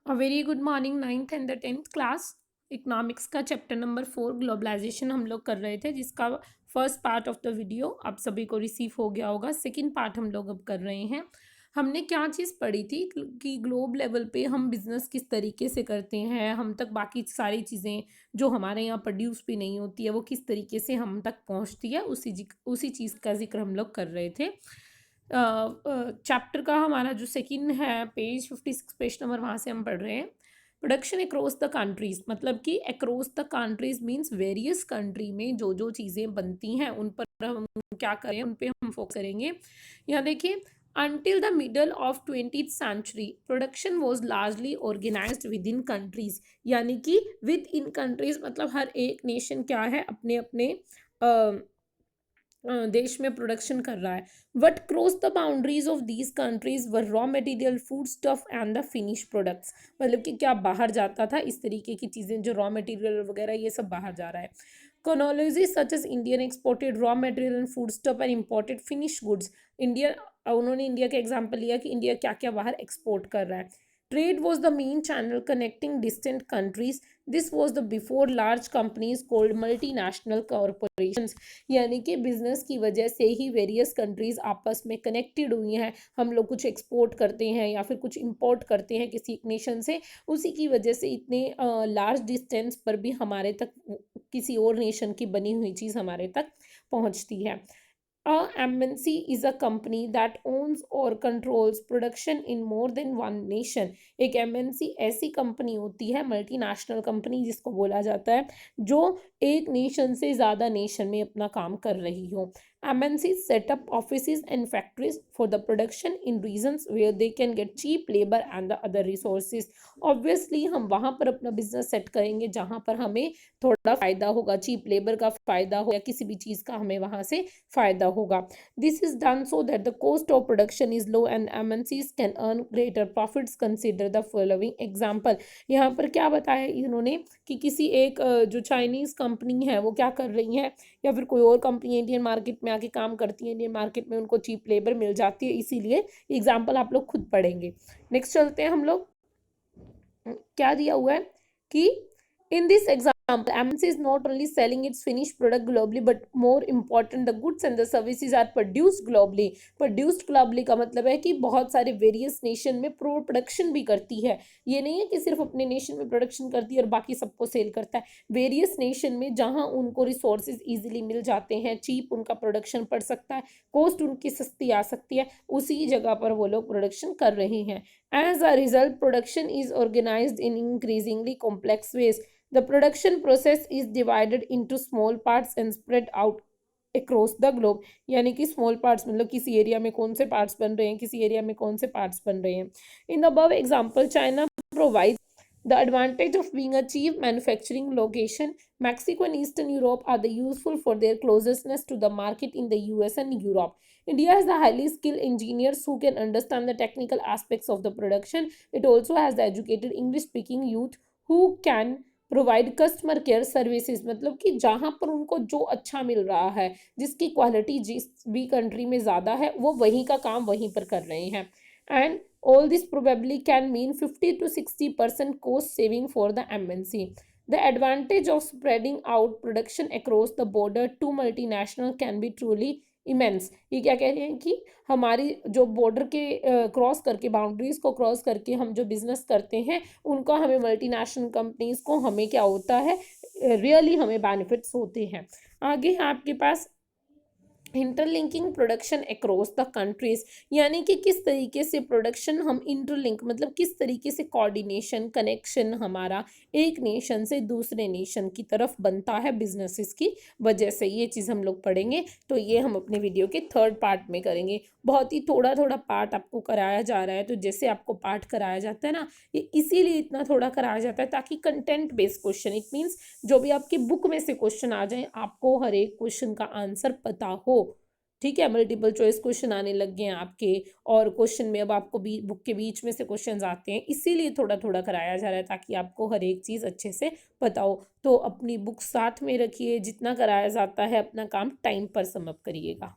A very good morning 9th and the 10th class. Economics का chapter number 4 globalisation हम लोग कर रहे थे, जिसका first part of the video आप सभी को रिसीव हो गया होगा। सेकंड पार्ट हम लोग अब कर रहे हैं। हमने क्या चीज़ पढ़ी थी कि ग्लोब लेवल पे हम बिजनेस किस तरीके से करते हैं, हम तक बाकी सारी चीज़ें जो हमारे यहाँ प्रोड्यूस भी नहीं होती है वो किस तरीके से हम तक पहुँचती है, उसी चीज़ का जिक्र हम लोग कर रहे थे। चैप्टर का हमारा जो सेकंड है, पेज 56 पेज नंबर, वहाँ से हम पढ़ रहे हैं। प्रोडक्शन अक्रॉस द कंट्रीज, मतलब कि across the countries means various country में जो जो चीज़ें बनती हैं उन पर हम क्या करें, उन पे हम फोकस करेंगे। यहाँ देखिए, until the middle of 20th century production was largely organized within countries, यानी कि विद इन कंट्रीज मतलब हर एक नेशन क्या है, अपने अपने देश में प्रोडक्शन कर रहा है। What cross the boundaries of these countries were raw material, food stuff and the finish products, मतलब कि क्या बाहर जाता था, इस तरीके की चीज़ें जो रॉ मटेरियल वगैरह ये सब बाहर जा रहा है। Chronology such as Indian exported raw material and food stuff and imported finished goods. India, उन्होंने इंडिया का एग्जाम्पल लिया कि इंडिया क्या क्या बाहर एक्सपोर्ट कर रहा है। Trade was the main channel connecting distant countries. This was the before large companies cold multi national corporations, यानी कि बिजनेस की वजह से ही वेरियस कंट्रीज आपस में कनेक्टेड हुई हैं। हम लोग कुछ एक्सपोर्ट करते हैं या फिर कुछ इंपोर्ट करते हैं किसी एक नेशन से, उसी की वजह से इतने लार्ज डिस्टेंस पर भी हमारे तक किसी और नेशन की बनी हुई चीज़ हमारे तक पहुंचती है। A MNC is a company that owns or controls production in more than one nation. एक MNC ऐसी कंपनी होती है, मल्टीनेशनल कंपनी जिसको बोला जाता है, जो एक नेशन से ज़्यादा नेशन में अपना काम कर रही हो। MNCs set up offices and factories for the production in regions where they can get cheap labor and the other resources. Obviously हम वहाँ पर अपना बिजनेस सेट करेंगे जहाँ पर हमें थोड़ा फ़ायदा होगा, चीप लेबर का फ़ायदा हो या किसी भी चीज़ का हमें वहाँ से फ़ायदा होगा। This is done so that the cost of production is low and MNCs can earn greater profits. Consider the following example. यहाँ पर क्या बताया इन्होंने कि किसी एक जो चाइनीज़ कंपनी है वो क्या कर रही है, या फिर कोई और कंपनी इंडियन मार्केट में आके काम करती है, इंडियन मार्केट में उनको चीप लेबर मिल जाती है, इसीलिए एग्जाम्पल आप लोग खुद पढ़ेंगे। नेक्स्ट चलते हैं हम लोग। क्या दिया हुआ है कि in this example, MNC is not only selling its finished product globally, but more important, the goods and the services are produced globally. Produced globally का मतलब है कि बहुत सारे वेरियस नेशन में प्रोडक्शन भी करती है। ये नहीं है कि सिर्फ अपने नेशन में प्रोडक्शन करती है और बाकी सबको सेल करता है। वेरियस नेशन में जहाँ उनको रिसोर्सेज इजीली मिल जाते हैं, चीप उनका प्रोडक्शन पड़ सकता है, कॉस्ट उनकी सस्ती आ सकती है, उसी जगह पर वो लोग प्रोडक्शन कर रहे हैं। As a result, production is organized in increasingly complex ways. The production process is divided into small parts and spread out across the globe. यानी कि small parts मतलब किसी एरिया में कौन से पार्ट्स बन रहे हैं, किसी एरिया में कौन से पार्ट्स बन रहे हैं। In the above example, China provides the advantage of being a chief manufacturing location. Mexico and Eastern Europe are the useful for their closeness to the market in the US and Europe. India has the highly skilled engineers who can understand the technical aspects of the production. It also has the educated English speaking youth who can provide customer care services, मतलब कि जहाँ पर उनको जो अच्छा मिल रहा है, जिसकी क्वालिटी जिस भी कंट्री में ज़्यादा है, वो वहीं का काम वहीं पर कर रहे हैं। And all this probably can mean 50 to 60% cost saving for the MNC. The advantage of spreading out production across the border to multinational can be truly immense. ये क्या कह रहे हैं कि हमारी जो बॉर्डर के क्रॉस करके, बाउंड्रीज को क्रॉस करके हम जो बिजनेस करते हैं, उनका हमें मल्टीनेशनल कंपनीज को हमें क्या होता है, रियली हमें बेनिफिट्स होते हैं। आगे आपके पास interlinking production across the countries, यानी कि किस तरीके से प्रोडक्शन हम इंटरलिंक, मतलब किस तरीके से कोऑर्डिनेशन, कनेक्शन हमारा एक नेशन से दूसरे नेशन की तरफ बनता है बिजनेसेस की वजह से। ये चीज़ हम लोग पढ़ेंगे, तो ये हम अपने वीडियो के थर्ड पार्ट में करेंगे। बहुत ही थोड़ा थोड़ा पार्ट आपको कराया जा रहा है, तो जैसे आपको पार्ट कराया जाता है ना, ये इसीलिए इतना थोड़ा कराया जाता है ताकि content based question, it means जो भी आपकी बुक में से क्वेश्चन आ जाए, आपको हर एक क्वेश्चन का आंसर पता हो। ठीक है, मल्टीपल चॉइस क्वेश्चन आने लग गए हैं आपके, और क्वेश्चन में अब आपको बुक के बीच में से क्वेश्चंस आते हैं, इसीलिए थोड़ा थोड़ा कराया जा रहा है ताकि आपको हर एक चीज़ अच्छे से पता हो। तो अपनी बुक साथ में रखिए, जितना कराया जाता है अपना काम टाइम पर समअप करिएगा।